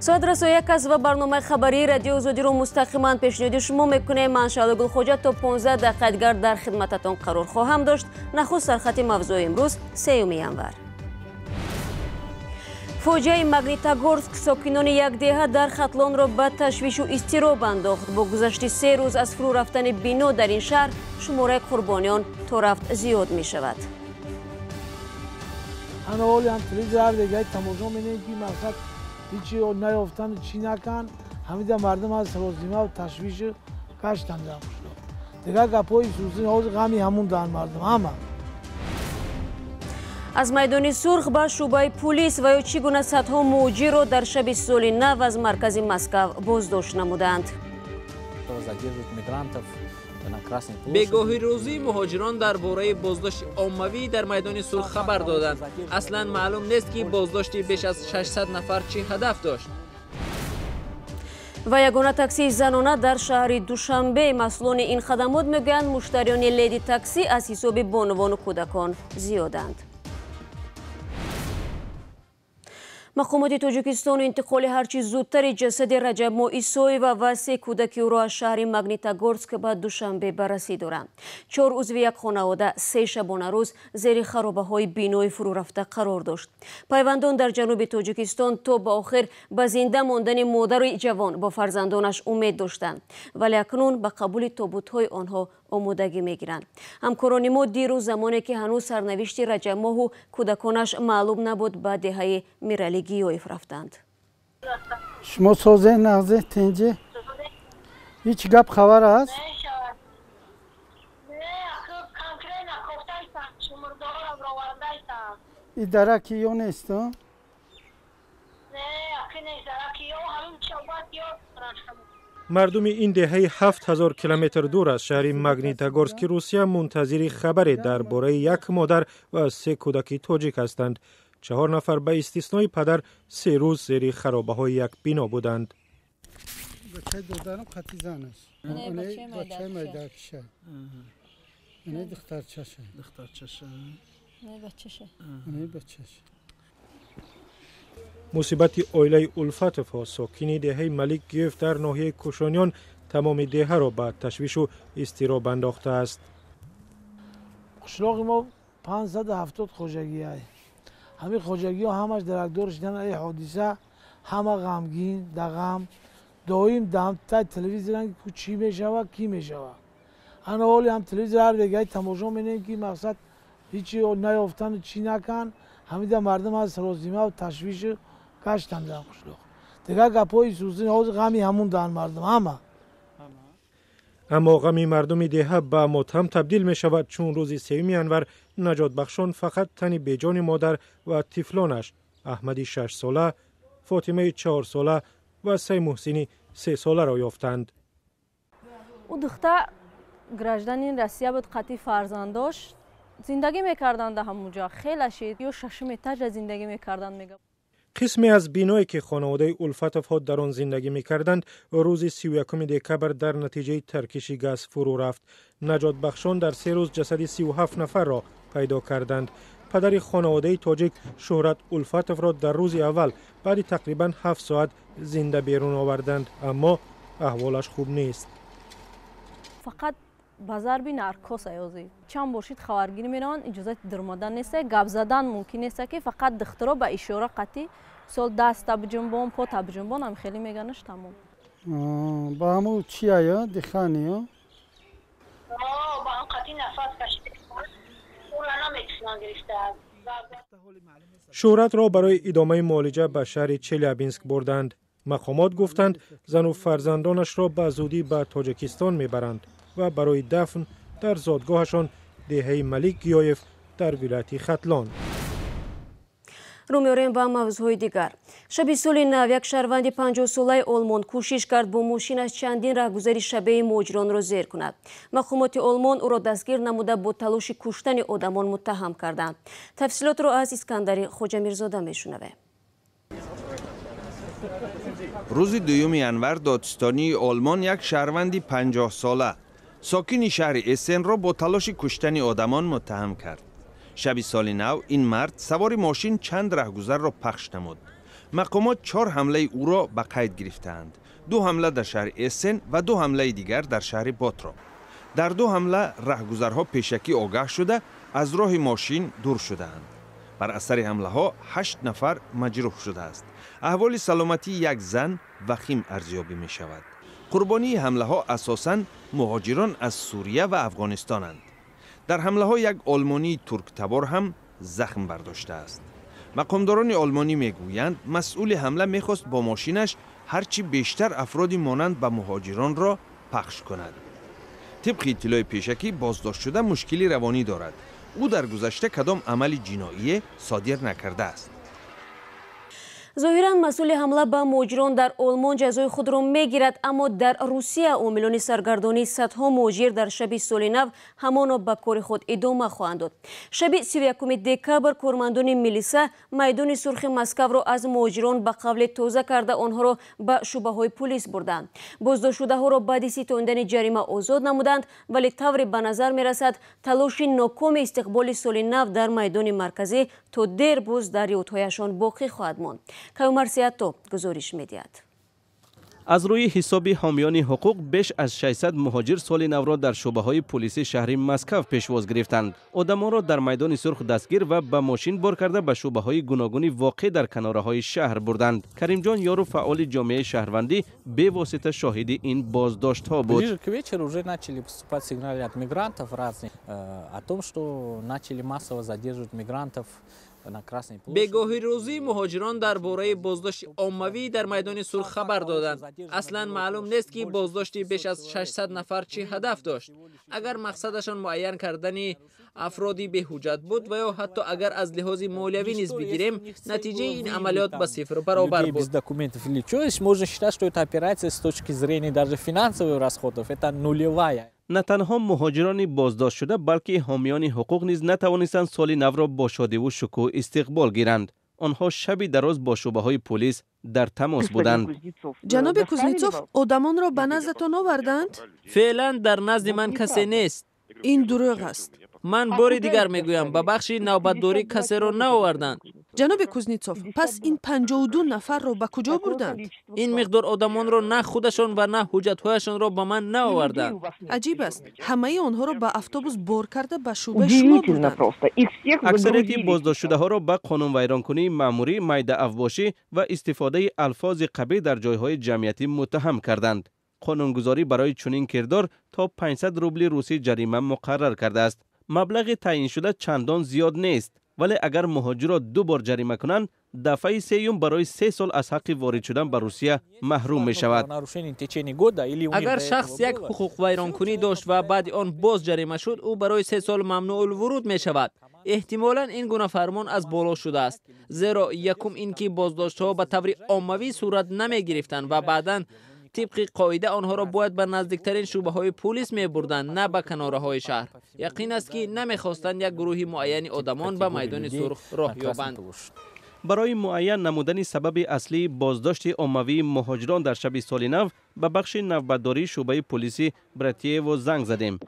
соат расои 1 ва барномаи хабарии радио озодиро мустақиман пешниҳоди шумо мекунем. Ман Шаҳла Гулхоҷа то 15 дақиқа дигар дар хидмататон қарор хоҳам дошт. Нахуст сархати мавзӯи имрӯз 3 январ. фоҷиаи Магнитогорск сокинони як деҳа дар Хатлонро ба ташвишу изтироб андохт. Бо гузашти 3 рӯз аз фурӯ рафтани бино дар ин шаҳр шумораи қурбониён то рафт зиёд мешавад. هیچی نیافتن چی نکن همیده مردم از سرازیمه و تشویش کشتن در مشلو دیگر گپای سوزی حوض غمی همون دن مردم همه аз майдони сурх ба шӯъбаи пулис ва ё чӣ гуна садҳо муҳоҷирро дар шаби соли нав аз маркази Москав боздошт намуданд. бегоҳи рӯзии муҳоҷирон дар бораи боздошти оммавӣ дар майдони сурх хабар доданд. аслан маълум нест ки боздошти беш аз 600 нафар чӣ ҳадаф дошт. ва ягона таксии занона дар шаҳри Душанбе масъулони ин хадамот мегӯянд муштариёни леди таксӣ аз ҳисоби бонувону кӯдакон зиёданд. мақомоти Тоҷикистону интиқоли ҳарчи зудтари ҷасади Раҷабмо Исоева ва 3 кӯдаки ӯро аз шаҳри Магнитогорск ба Душанбе ба расӣ доранд. 4 узви як хонавода 3 шабонарӯз зери харобаҳои бинои фурӯрафта қарор дошт. пайвандон дар ҷануби Тоҷикистон то ба охир ба зинда мондани модари ҷавон бо фарзандонаш умед доштанд, вале акнун ба қабули тобутҳои онҳо омодагӣ мегиранд. ҳамкорони мо дирӯз замоне ки ҳанӯз сарнавишти Раҷабмоҳу кӯдаконаш маълум набуд ба деҳаи Мирали Гиёев рафтанд. شما سازه نغزه تنجه هیچ گپ خبر است؟ ای درکی یا نیست؟ мардуми ин деҳаи 7000 километр дур аз шаҳри Магнитогорски Русия мунтазири хабаре дар бораи як модар ва 3 кӯдаки тоҷик ҳастанд. 4 нафар ба истиснои падар 3 рӯз зери харобаҳои як бино буданд. мусибати оилаи Улфатовҳо сокини деҳаи Малик Гиёев дар ноҳияи Кушониён тамоми деҳаро ба ташвишу изтироб андохтааст. қишлоқи мо 570 хоҷагиай ҳамин хоҷагиҳо ҳамаш даракдор шудан ай ҳодиса ҳама ғамгин дағам доим дамтай телевизоран ки чӣ мешава кӣ мешава ана ҳоли ҳам телевизор ҳар вегай тамошо менем ки мақсад ҳичи наёфтану чӣ накан ҳамида мардам аз сарозимаву ташвишу каштан дар қишлоқ дигар гапҳои сӯзӣ ҳозир ғами ҳамун дан мардам ҳама аммо ғами мардуми деҳа ба мотам табдил мешавад, чун рӯзи 3 январ наҷотбахшон фақат тани беҷони модар ва тифлонаш Аҳмади 6 сола, Фотимаи 4 сола ва Сай Муҳсини 3 соларо ёфтанд. ӯ духтар гражданин Россия буд, қатъи фарзанд дошт. зиндагӣ мекарданд ҳамуҷа. хеле шид ё шашуми этажа зиндагӣ мекарданд мега. қисме аз биное ки хонаводаи Улфатовҳо дар он зиндагӣ мекарданд, рӯзи 31 декабр дар натиҷаи таркиши газ фурӯ рафт. наҷотбахшон дар 3 рӯз ҷасади 37 нафарро пайдо карданд. падари хонаводаи тоҷик Шӯҳрат Улфатовро дар рӯзи аввал баъди тақрибан 7 соат зинда берун оварданд, аммо аҳволаш хуб нест. фақат ба зарби наркос аёзӣ чанд бошид хабаргирӣ мераванд, иҷозати дурмадан нест, гап задан мумкин нест ки фақат духтаро ба ишора қатъи сол даст табҷунбон по табҷунбон ам хеле меганаш тамом ба ҳаму чи ая дихани ё ба ҳам қатъи нафас кашид уна наметавонам гирифтам. шӯҳратро барои идомаи муолиҷа ба шаҳри Челябинск бурданд. мақомот гуфтанд зану фарзандонашро ба зудӣ ба Тоҷикистон мебаранд ва барои дафн дар зодгоҳашон деҳаи Малик Гиёев дар вилояти Хатлон. рӯ меорем ба мавзӯъҳои дигар. шаби соли нав як шаҳрванди 50-солаи олмон кӯшиш кард бо мошинаш чандин раҳгузари шабеи муҳоҷиронро зер кунад. мақомоти олмон ӯро дастгир намуда бо талоши куштани одамон муттаҳам карданд. тафсилотро аз Искандари Хоҷамирзода мешунавем. рӯзи 2 январ додистонии олмон як шаҳрванди 50 сола сокини шаҳри Эссенро бо талоши куштани одамон муттаҳам кард. шаби соли нав ин мард савори мошин чанд раҳгузарро пахш намуд. مقامات 4 حمله او را به قید گرفتند. 2 حمله در شهر اسن و 2 حمله دیگر در شهر باترا. در 2 حمله راهگذرها پیشکی آگاه شده از راه ماشین دور شدند. بر اثر حمله ها 8 نفر مجروح شده است. احوال سلامتی یک زن وخیم ارزیابی می شود. قربانی حمله ها اساساً مهاجران از سوریه و افغانستانند. در حمله ها یک آلمانی ترک تبار هم زخم برداشته است. مقامداران آلمانی میگویند مسئول حمله میخواست با ماشینش هرچی بیشتر افرادی مانند به مهاجران را پخش کند. طبق اطلاع پیشکی بازداشت شده مشکلی روانی دارد. او در گذشته کدام عمل جنایی صادر نکرده است. ظاهراً مسئول حمله به مهاجران در آلمان جزای خود را میگیرد، اما در روسیه عاملان سرگردانی صدها مهاجر در شب سال نو همان به کار خود ادامه خواهند داد. شب 31 دکبر کارمندان میلیسا میدان سرخ مسکو را از مهاجران به قبل تازه کرده آنها را به شعبه های پلیس بردند. بازداشت شده ها را بعد ستاندن جریمه آزاد نمودند، ولی طوری به نظر می رسد تلاش ناکام استقبال سال نو در میدان مرکزی تا دیر باز در یادهایشان باقی خواهد ماند. کیومر سیاتو گزارش می‌دهد. از روی حساب حامیان حقوق بیش از 600 مهاجر سال نو را در شعبه‌های پلیس شهر مسکو پیشواز گرفتند. آدم‌ها را در میدان سرخ دستگیر و به ماشین بار کرده به شعبه‌های گوناگونی واقع در کناره‌های شهر بردند. کریم جان یارو فعال جامعه شهروندی به واسطه شاهد این بازداشت‌ها بود. Ближе к вечеру уже начали поступать сигналы от мигрантов разных о том, что начали массово задерживать мигрантов. بگاهی روزی مهاجران درباره بازداشت عمومی در میدان سرخ خبر دادند. اصلا معلوم نیست که بازداشتی بیش از 600 نفر چه هدف داشت. اگر مقصدشان معین کردن افرادی به حجت بود و یا حتی اگر از لحاظ مالیوی نیز بگیریم، نتیجه این عملیات به صفر برابر بود. Можно считать, что эта операция с точки зрения даже финансовых расходов это нулевая. نه تنها مهاجران بازداشت شده بلکه حامیان حقوق نیز نتوانستند سال نو را با شادی و شکوه استقبال گیرند. آنها شبی دراز با شعبه‌های پلیس در تماس بودند. جناب کوزنیتسوف، آدمان را به نزدتان آوردند؟ فعلا در نزد من کسی نیست. این دروغ است. من بار دیگر میگویم به بخش نوبتداری کسی را نآوردند. جناب کوزنیتسوف، پس این 52 نفر را به کجا بردند؟ این مقدار آدمان را نه خودشان و نه حجت‌هایشان را به من نآوردند. عجیب است. همه آنها را به اتوبوس بار کرده به شعبه شما بردند. اکثریت بازداشت شده ها را به قانون ویرانکنی مأموری، میده افواشی و استفاده الفاظ قبیح در جایهای جمعیتی متهم کردند. قانونگذاری برای چنین کردار تا 500 روبل روسی جریمه مقرر کرده است. مبلغ تعیین شده چندان زیاد نیست، ولی اگر مهاجرات 2 بار جریمه کنند، دفعه سوم برای 3 سال از حق وارد شدن به روسیه محروم می شود. اگر شخص یک حقوق ویرانکنی داشت و بعد آن باز جریمه شد، او برای 3 سال ممنوع الورود می شود. احتمالاً این گونه فرمان از بالا شده است، زیرا یکم اینکه بازداشت‌ها به طور عمومی صورت نمی گرفتند و بعداً طبق قاعده آنها را باید به نزدیکترین شعبه‌های پلیس می‌بردند، نه به کناره‌های شهر. یقین است که نمی‌خواستند یک گروه معین آدمان به میدان سرخ راه یابند. برای معین نمودن سبب اصلی بازداشت عمومی مهاجران در شب سال نو به بخش نوبتداری شعبه پلیسی براتیو زنگ زدیم،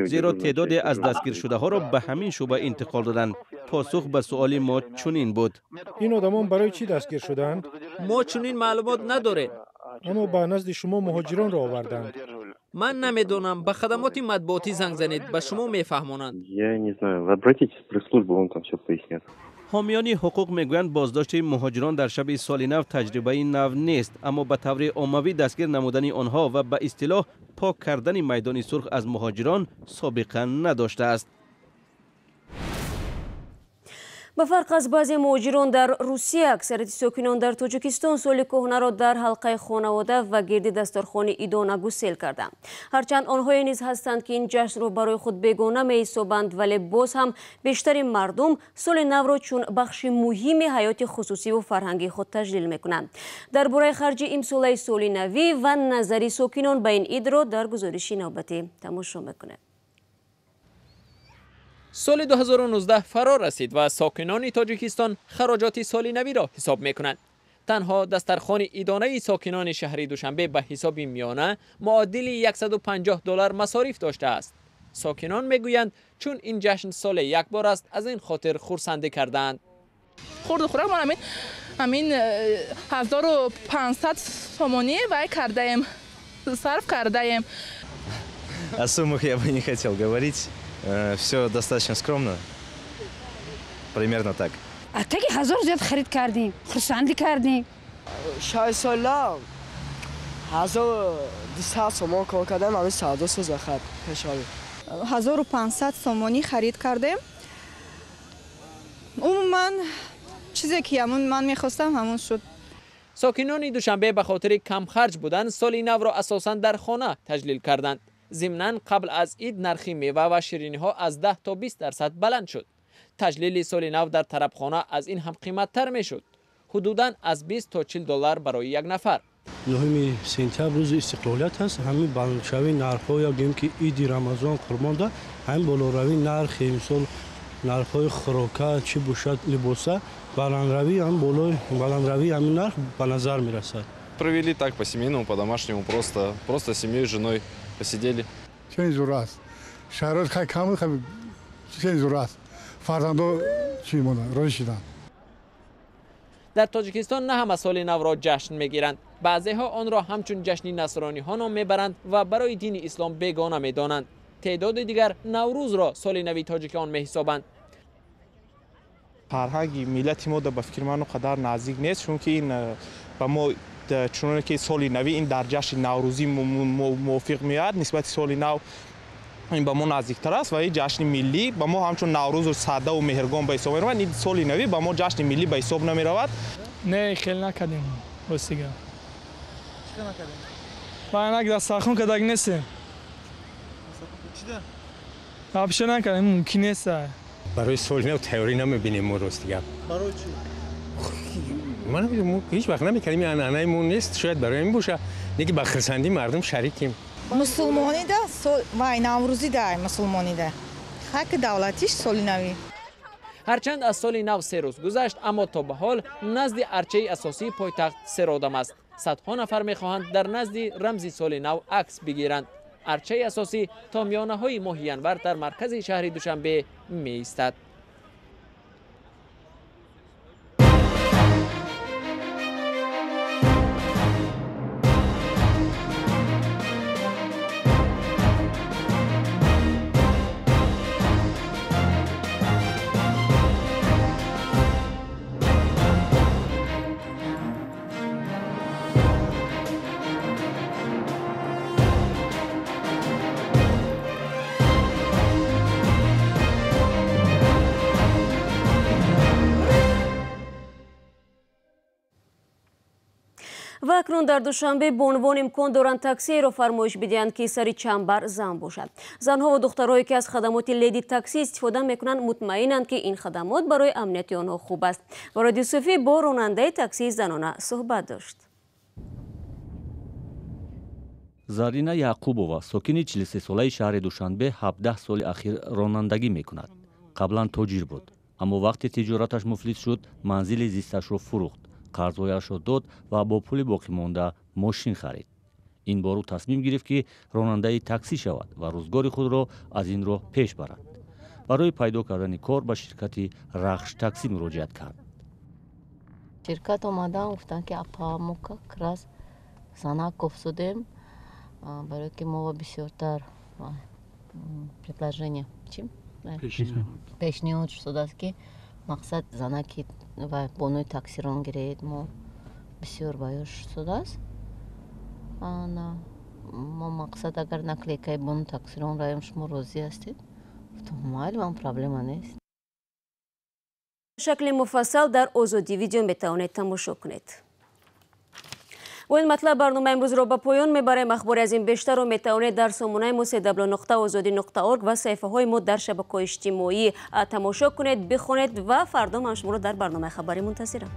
زیرا تعداد از دستگیر شده ها را به همین شعبه انتقال دادند. پاسخ به سوال ما چنین بود: این آدمان برای چی دستگیر شدند؟ ما چنین معلومات نداریم. اما به نزد شما مهاجران را آوردند. من نمیدونم، به خدمات مطبوعاتی زنگ زنید، به شما میفهمونند. حامیان حقوق میگویند بازداشت مهاجران در شب سال نو تجربه نو نیست، اما به طور عمومی دستگیر نمودن آنها و به اصطلاح پاک کردن میدان سرخ از مهاجران سابقه نداشته است. به فرق از بعضی مهاجران در روسیه، اکثریت ساکنان در تاجیکستان سال کهنه را در حلقه خانواده و گرد دسترخوان عیدانه گسیل کردند. هرچند آنهایی نیز هستند که این جشن را برای خود بیگانه می‌حسابند، ولی باز هم بیشتر مردم سال نو را چون بخش مهمی حیات خصوصی و فرهنگی خود تجلیل می‌کنند. درباره خرج امسال سال نوی و نظری ساکنان به این عید را در گزارش نوبتی تماشا می‌کنید. سال 2019 فرا رسید و ساکنان تاجیکستان خراجات سال نوی را حساب می‌کنند. تنها دسترخوان عیدانه ساکنان شهر دوشنبه به حساب میانه معادل $150 مصارف داشته است. ساکنان میگویند چون این جشن سال یک بار است، از این خاطر خرسندی کردند. خورده خوره ما همین همین 1500 сомони вай кардаем, сарф кардаем. О суммах я бы не хотел говорить. Все достаточно скромно. Примерно так. А так и 1000 زیاد خرید کردیم. خرسندی کردیم. 6 ساله 1200 سومون کار کردم. همین سودا سوز خرید پشاوی. 1500 سومونی خرید کردیم. عموما چیزی که من میخواستم همون شد. ساکنان دوشنبه به خاطر کم خرج بودن سال نو را اساساً در خانه تجلیل کردند. ضمناً قبل از عید نرخ میوه و شیرینی ها از 10 تا 20% بلند شد. تجلیل سال نو در طربخانه از این هم قیمت‌تر میشد. حدوداً از 20 تا 40 دلار برای یک نفر. 9 سپتامبر روز استقلالیت است. همین بلندشوی نرخ‌ها یا گیم که عید رمضان قربان ده همین بالاروی نرخ امسال نرخ‌های خوراک چی باشد لباسا بلندروی هم بالای بلندروی همین نرخ به نظر میرسد. Провели так по-семейному, по-домашнему, просто семьей, женой посидели. چه زور است. شرایط خیلی کم خیلی چه زور است. فرزندو چی مونده روشیدن. در تاجیکستان نه همه سال نو را جشن میگیرند. بعضی ها آن را همچون جشن نصرانی ها نام میبرند و برای دین اسلام بیگانه میدانند. تعداد دیگر نوروز را سال نو تاجیکان میحسابند. فرهنگ ملت ما به فکر من قدر نزدیک نیست، چون که این به ما چون که سال نوی این در جشن نوروزی موافق میاد. نسبت سال نو این به ما نزدیکتر است و این جشن ملی به ما همچون نوروز و ساده و مهرگان به حساب میرود. این سال نوی به ما جشن ملی به حساب نمیرود. نه خیلی نکردیم راستی. چرا نکردیم؟ با اینک دسترخوان کداگ نیستیم. آبشه نکردیم ممکن نیست. برای سال نو تئوری نمیبینیم ما راست دیگه. برای چی؟ من هیچ وقت نمی‌کردیم، این انانه‌مون نیست. شاید برای این باشه دیگه با خرسندی مردم شریکیم. مسلمانی ده وای نوروزی ده مسلمانی ده. حق دولتیش سال نوی. هرچند از سال نو 3 روز گذشت، اما تا به حال نزد ارچه اساسی پایتخت سرآدم است. صدها نفر می‌خواهند در نزد رمز سال نو عکس بگیرند. ارچه اساسی تا میانه‌های ماه ینور در مرکز شهر دوشنبه می‌ایستد. و اکنون در دوشنبه به عنوان امکان دارند تاکسی را فرمایش بدهند که سری چنبر زن باشد. زنها و دخترهایی که از خدمات لیدی تاکسی استفاده میکنند مطمئنند که این خدمات برای امنیت آنها خوب است. و رادیو صوفی با راننده تاکسی زنانه صحبت داشت. زارینا یعقوبова ساکن 43 ساله شهر دوشنبه 17 سال اخیر رانندگی میکند. قبلا تاجر بود، اما وقتی تجارتش مفلس شد منزل زیستش را فروخت. قرضهایش را داد و با پول باقی مانده ماشین خرید. این بار او تصمیم گرفت که راننده تاکسی شود و روزگار خود را از این راه پیش برد. برای پیدا کردن کار به شرکت رخش تاکسی مراجعت کرد. شرکت آمدن گفتن که اپاموکا کراس زنک افزودیم برای که ما بسیارتر предложение پیشنهاد شده است که مقصد زنکی و بانوی تاکسی ران گیرید ما بسیار باید شده است. ما مقصد اگر نکلی که بانوی تاکسی ران رایم شما راضی هستید تو مایل من پرابلم نیست. شکل مفصل در آزادی ویدیو میتوانید تماشا کنید. و این مطلب برنامه امروز را به پایان میبریم. اخبار از این بیشتر رو میتوانید در سامانه ما www.azadi.org و صفحه های ما در شبکه‌های اجتماعی تماشا کنید، بخونید و فردا من شما را در برنامه خبری منتظرم.